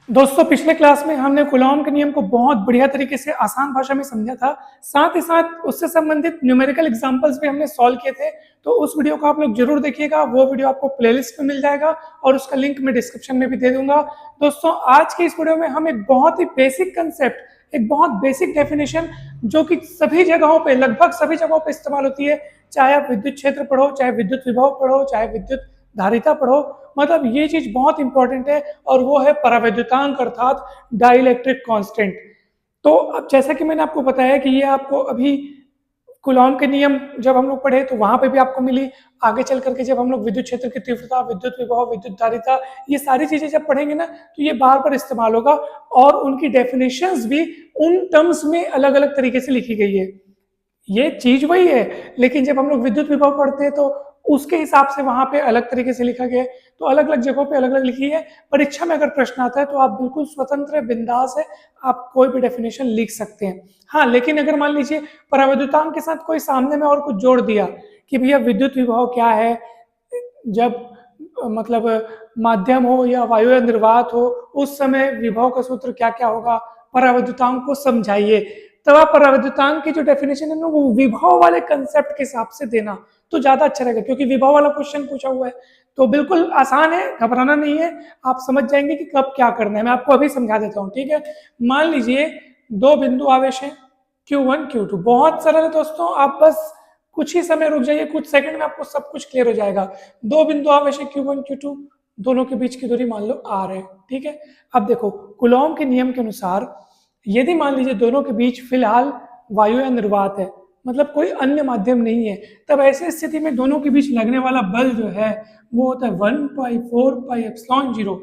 दोस्तों पिछले क्लास में हमने कूलॉम के नियम को बहुत बढ़िया तरीके से आसान भाषा में समझा था। साथ ही साथ उससे संबंधित न्यूमेरिकल एग्जांपल्स भी हमने सॉल्व किए थे। तो उस वीडियो को आप लोग जरूर देखिएगा। वो वीडियो आपको प्लेलिस्ट में मिल जाएगा और उसका लिंक मैं डिस्क्रिप्शन में भी दे दूंगा। दोस्तों आज की इस वीडियो में हम एक बहुत ही बेसिक कंसेप्ट, एक बहुत बेसिक डेफिनेशन जो कि सभी जगहों पे, लगभग सभी जगहों पे इस्तेमाल होती है, चाहे आप विद्युत क्षेत्र पढ़ो, चाहे विद्युत विभव पढ़ो, चाहे विद्युत धारिता पढ़ो, मतलब ये चीज बहुत इंपॉर्टेंट है और वो है परावैद्युतांक अर्थात डाइलेक्ट्रिक कांस्टेंट। तो अब जैसा कि मैंने आपको बताया कि ये आपको अभी कूलॉम के नियम जब हम लोग पढ़े तो वहां पे भी आपको मिली। आगे चल करके जब हम लोग विद्युत क्षेत्र की तीव्रता, विद्युत विभव, विद्युत धारिता, ये सारी चीजें जब पढ़ेंगे ना तो ये बार बार इस्तेमाल होगा और उनकी डेफिनेशंस भी उन टर्म्स में अलग अलग तरीके से लिखी गई है। ये चीज वही है, लेकिन जब हम लोग विद्युत विभव पढ़ते हैं तो उसके हिसाब से वहां पे अलग तरीके से लिखा गया है। तो अलग अलग जगहों पे अलग अलग लिखी है। परीक्षा में अगर प्रश्न आता है तो आप बिल्कुल स्वतंत्र बिंदास है, आप कोई भी डेफिनेशन लिख सकते हैं। हाँ, लेकिन अगर मान लीजिए परावैद्युतांक के साथ कोई सामने में और कुछ जोड़ दिया कि भैया विद्युत विभव क्या है, जब मतलब माध्यम हो या वायु या निर्वात हो उस समय विभव का सूत्र क्या क्या होगा, परावैद्युतांक को समझाइए। तब आप परावैद्युतांक की जो डेफिनेशन है ना वो विभव वाले कंसेप्ट के हिसाब से देना तो ज्यादा अच्छा रहेगा, क्योंकि विभव वाला क्वेश्चन पूछा हुआ है। तो बिल्कुल आसान है, घबराना नहीं है, आप समझ जाएंगे कि कब क्या करना है। मैं आपको अभी समझा देता हूँ, ठीक है। मान लीजिए दो बिंदु आवेश है Q1 Q2, बहुत सरल है दोस्तों। आप बस कुछ ही समय रुक जाइए, कुछ सेकंड में आपको सब कुछ क्लियर हो जाएगा। दो बिंदु आवेश है Q1 Q2, दोनों के बीच की दूरी मान लो R है, ठीक है। अब देखो कूलॉम के नियम के अनुसार यदि मान लीजिए दोनों के बीच फिलहाल वायु या निर्वात है, मतलब कोई अन्य माध्यम नहीं है, तब ऐसी स्थिति में दोनों के बीच लगने वाला बल जो है वो होता है 1/4πε0,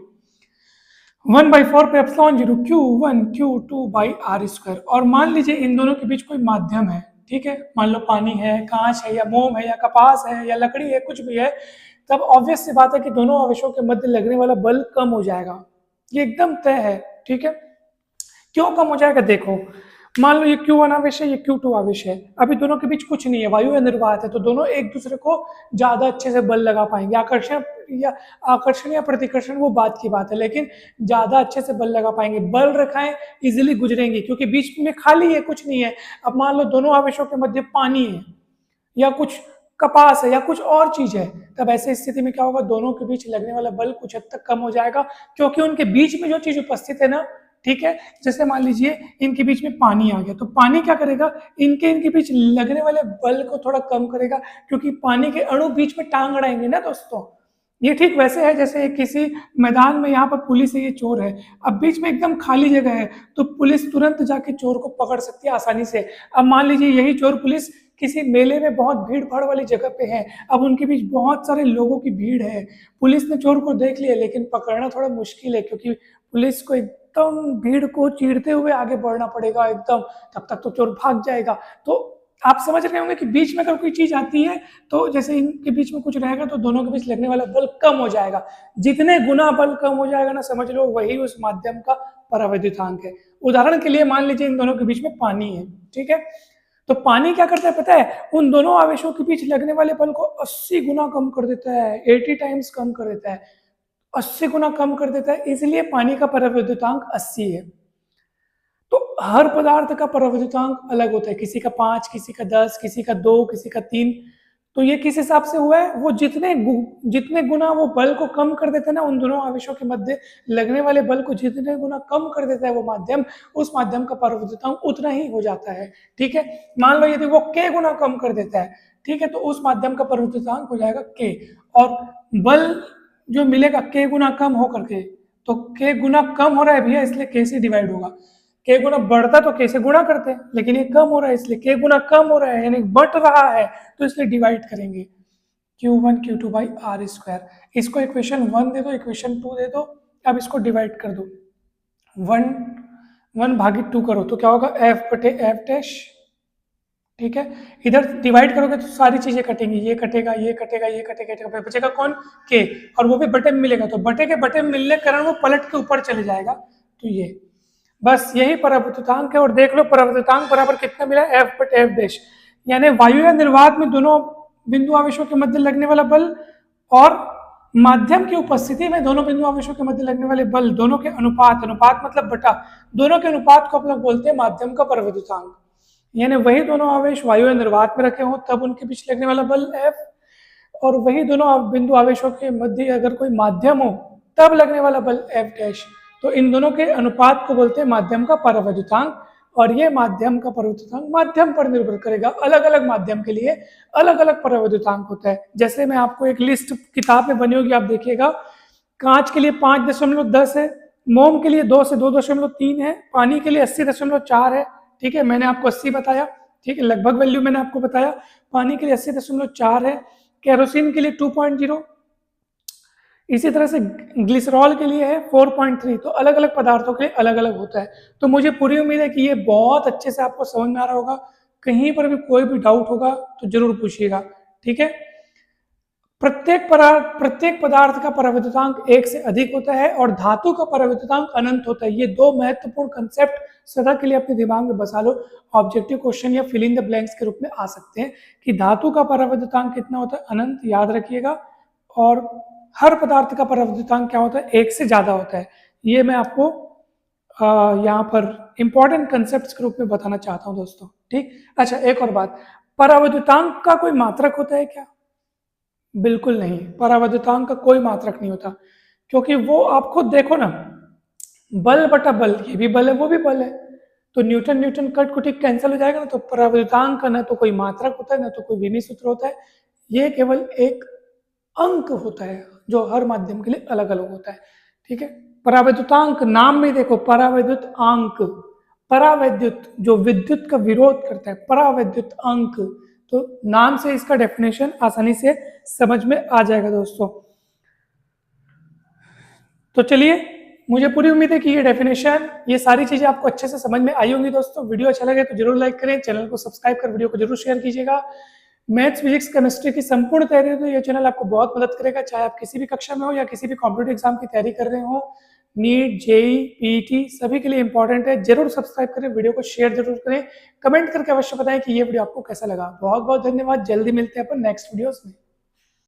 1/4πε0 Q1 Q2/r²। और मान लीजिए इन दोनों के बीच कोई माध्यम है, ठीक है, मान लो पानी है, कांच है, या मोम है, या कपास है, या लकड़ी है, कुछ भी है, तब ऑब्वियस सी बात है कि दोनों आवेशों के मध्य लगने वाला बल कम हो जाएगा। ये एकदम तय है, ठीक है। क्यों कम हो जाएगा, देखो मान लो ये Q1 आवेश है, ये Q2 आवेश है, अभी दोनों के बीच कुछ नहीं है, वायु या निर्वात है, तो दोनों एक दूसरे को ज्यादा अच्छे से बल लगा पाएंगे। आकर्षण या प्रतिकर्षण वो बात की बात है, लेकिन ज्यादा अच्छे से बल लगा पाएंगे, बल रेखाएं इजिली गुजरेंगी क्योंकि बीच में खाली है, कुछ नहीं है। अब मान लो दोनों आवेशों के मध्य पानी है या कुछ कपास है या कुछ और चीज है, तब ऐसी स्थिति में क्या होगा, दोनों के बीच लगने वाला बल कुछ हद तक कम हो जाएगा, क्योंकि उनके बीच में जो चीज उपस्थित है ना, ठीक है। जैसे मान लीजिए इनके बीच में पानी आ गया, तो पानी क्या करेगा, इनके बीच लगने वाले बल को थोड़ा कम करेगा, क्योंकि पानी के अणु बीच में टांग अड़ाएंगे ना दोस्तों। ये ठीक वैसे है जैसे किसी मैदान में यहाँ पर पुलिस है, ये चोर है, अब बीच में एकदम खाली जगह है, तो पुलिस तुरंत जाके चोर को पकड़ सकती है आसानी से। अब मान लीजिए यही चोर पुलिस किसी मेले में बहुत भीड़ भाड़ वाली जगह पे है, अब उनके बीच बहुत सारे लोगों की भीड़ है, पुलिस ने चोर को देख लिया, लेकिन पकड़ना थोड़ा मुश्किल है, क्योंकि पुलिस को एकदम भीड़ को चीरते हुए आगे बढ़ना पड़ेगा एकदम, तब तक तो चोर भाग जाएगा। तो आप समझ रहे होंगे कि बीच में अगर कोई चीज आती है तो जैसे इनके बीच में कुछ रहेगा तो दोनों के बीच लगने वाला बल कम हो जाएगा। जितने गुना बल कम हो जाएगा ना, समझ लो वही उस माध्यम का परावैद्युतांक है। उदाहरण के लिए मान लीजिए इन दोनों के बीच में पानी है, ठीक है, तो पानी क्या करता है पता है, उन दोनों आवेशों के बीच लगने वाले बल को 80 गुना कम कर देता है, 80 टाइम्स कम कर देता है, 80 गुना कम कर देता है, इसलिए पानी का परावैद्युतांक 80 है। तो हर पदार्थ का परावैद्युतांक अलग होता है, किसी का 5, किसी का 10, किसी का 2, किसी का 3। तो ये किस हिसाब से हुआ है, वो जितने गुना वो बल को कम कर देता है ना, उन दोनों आवेशों के मध्य लगने वाले बल को जितने गुना कम कर देता है वो माध्यम, उस माध्यम का परावैद्युतांक उतना ही हो जाता है, ठीक है। मान लो यदि वो k गुना कम कर देता है, ठीक है, तो उस माध्यम का परावैद्युतांक हो जाएगा k, और बल जो मिलेगा k गुना कम होकर के, तो k गुना कम हो रहा है भैया, इसलिए k से डिवाइड होगा। k गुना बढ़ता तो k से गुणा करते हैं, लेकिन ये कम हो रहा है इसलिए k गुना कम हो रहा है, यानी बढ़ रहा है, तो इसलिए डिवाइड करेंगे Q1 Q2/r²। इसको इक्वेशन 1 दे दो, इक्वेशन 2 दे दो, अब इसको डिवाइड कर दो, 1/2 करो तो क्या होगा, f/f', ठीक है। इधर डिवाइड करोगे तो सारी चीजें कटेंगी, ये कटेगा, ये कटेगा, ये कटेगा, बचेगा कौन, k, और वो भी बटे में मिलेगा, तो बटे के बटे में मिलने के कारण वो पलट के ऊपर चले जाएगा। तो ये बस यही परावैद्युतांक है। और देख लो परावैद्युतांक बराबर कितना मिला, f/f', यानी वायु या निर्वात में दोनों बिंदु आवेशों के मध्य लगने वाला बल और माध्यम की उपस्थिति में दोनों बिंदु आवेशों के मध्य लगने वाले बल दोनों के अनुपात, अनुपात मतलब बटा, दोनों के अनुपात को हम लोग बोलते हैं माध्यम का परावैद्युतांक। यानी वही दोनों आवेश वायु या निर्वात में रखे हों तब उनके बीच लगने वाला बल F, और वही दोनों बिंदु आवेशों के मध्य अगर कोई माध्यम हो तब लगने वाला बल F डैश। तो इन दोनों के अनुपात को बोलते हैं माध्यम का परावैद्युतांक, और ये माध्यम का परावैद्युतांक माध्यम पर निर्भर करेगा। अलग अलग माध्यम के लिए अलग अलग परावैद्युतांक होता है। जैसे मैं आपको एक लिस्ट किताब में बनी होगी, आप देखिएगा, कांच के लिए 5.10 है, मोम के लिए 2 से 2.3 है, पानी के लिए 80.4 है। ठीक है, मैंने आपको 80 बताया, ठीक है, लगभग वैल्यू मैंने आपको बताया। पानी के लिए 80.4 है, केरोसिन के लिए 2.0, इसी तरह से ग्लिसरॉल के लिए है 4.3। तो अलग अलग पदार्थों के लिए अलग अलग होता है। तो मुझे पूरी उम्मीद है कि ये बहुत अच्छे से आपको समझ में आ रहा होगा। कहीं पर भी कोई भी डाउट होगा तो जरूर पूछिएगा। ठीक है, प्रत्येक पदार्थ का परावैद्युतांक 1 से अधिक होता है और धातु का परावैद्युतांक अनंत होता है। ये दो महत्वपूर्ण कंसेप्ट सदा के लिए अपने दिमाग में बसा लो। ऑब्जेक्टिव क्वेश्चन या फिल इन द ब्लैंक्स के रूप में आ सकते हैं कि धातु का परावैद्युतांक कितना होता है, अनंत, याद रखिएगा। और हर पदार्थ का परावैद्युतांक क्या होता है, 1 से ज्यादा होता है। ये मैं आपको यहाँ पर इंपॉर्टेंट कंसेप्ट के रूप में बताना चाहता हूँ दोस्तों। ठीक, अच्छा एक और बात, परावैद्युतांक का कोई मात्रक होता है क्या? बिल्कुल नहीं, परावैद्युतांक का कोई मात्रक नहीं होता, क्योंकि वो आप खुद देखो ना, बल बटा बल, ये भी बल है वो भी बल है, तो न्यूटन न्यूटन कट कुटी कैंसिल हो जाएगा ना। तो परावैद्युतांक का ना तो कोई मात्रक होता है ना तो कोई विनी सूत्र होता है, ये केवल एक अंक होता है जो हर माध्यम के लिए अलग अलग होता है। ठीक है, परावैद्युतांक नाम में देखो, परावैद्युत अंक, परावैद्युत जो विद्युत का विरोध करता है, परावैद्युत अंक, तो नाम से इसका डेफिनेशन आसानी से समझ में आ जाएगा दोस्तों। तो चलिए, मुझे पूरी उम्मीद है कि ये डेफिनेशन, ये सारी चीजें आपको अच्छे से समझ में आई होंगी दोस्तों। वीडियो अच्छा लगे तो जरूर लाइक करें, चैनल को सब्सक्राइब कर वीडियो को जरूर शेयर कीजिएगा। मैथ्स, फिजिक्स, केमिस्ट्री की संपूर्ण तैयारी तो ये चैनल आपको बहुत मदद करेगा, चाहे आप किसी भी कक्षा में हो या किसी भी कॉम्पिटेटिव एग्जाम की तैयारी कर रहे हो। नीट, जेई, पीईटी सभी के लिए इंपॉर्टेंट है। जरूर सब्सक्राइब करें, वीडियो को शेयर जरूर करें, कमेंट करके अवश्य बताएं कि ये वीडियो आपको कैसा लगा। बहुत बहुत धन्यवाद, जल्दी मिलते हैं अपन नेक्स्ट वीडियोस में।